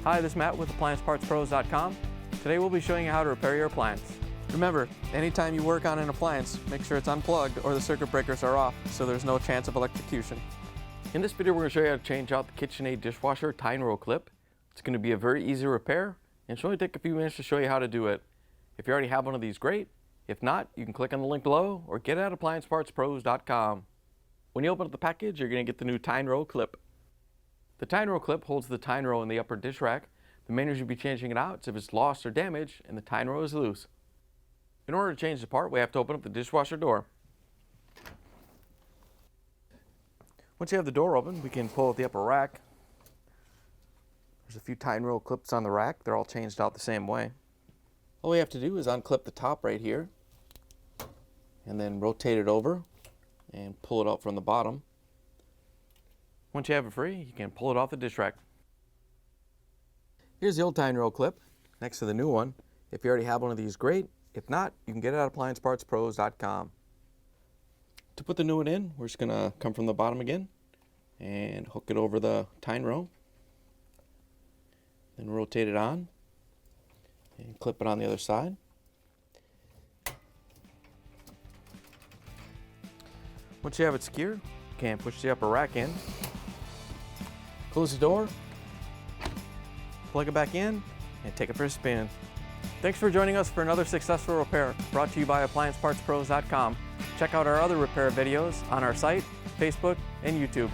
Hi, this is Matt with AppliancePartsPros.com. Today we'll be showing you how to repair your appliance. Remember, anytime you work on an appliance, make sure it's unplugged or the circuit breakers are off so there's no chance of electrocution. In this video we're going to show you how to change out the KitchenAid Dishwasher Tine Row Clip. It's going to be a very easy repair and it should only take a few minutes to show you how to do it. If you already have one of these, great. If not, you can click on the link below or get it at AppliancePartsPros.com. When you open up the package, you're going to get the new Tine Row Clip. The Tine Row Clip holds the Tine Row in the upper dish rack. The main reason you'll be changing it out is if it's lost or damaged and the Tine Row is loose. In order to change the part, we have to open up the dishwasher door. Once you have the door open, we can pull out the upper rack. There's a few Tine Row clips on the rack. They're all changed out the same way. All we have to do is unclip the top right here and then rotate it over and pull it out from the bottom. Once you have it free, you can pull it off the dish rack. Here's the old Tine Row Clip next to the new one. If you already have one of these, great. If not, you can get it at AppliancePartsPros.com. To put the new one in, we're just going to come from the bottom again and hook it over the Tine Row. Then rotate it on and clip it on the other side. Once you have it secured, you can push the upper rack in, close the door, plug it back in, and take it for a spin. Thanks for joining us for another successful repair brought to you by AppliancePartsPros.com. Check out our other repair videos on our site, Facebook, and YouTube.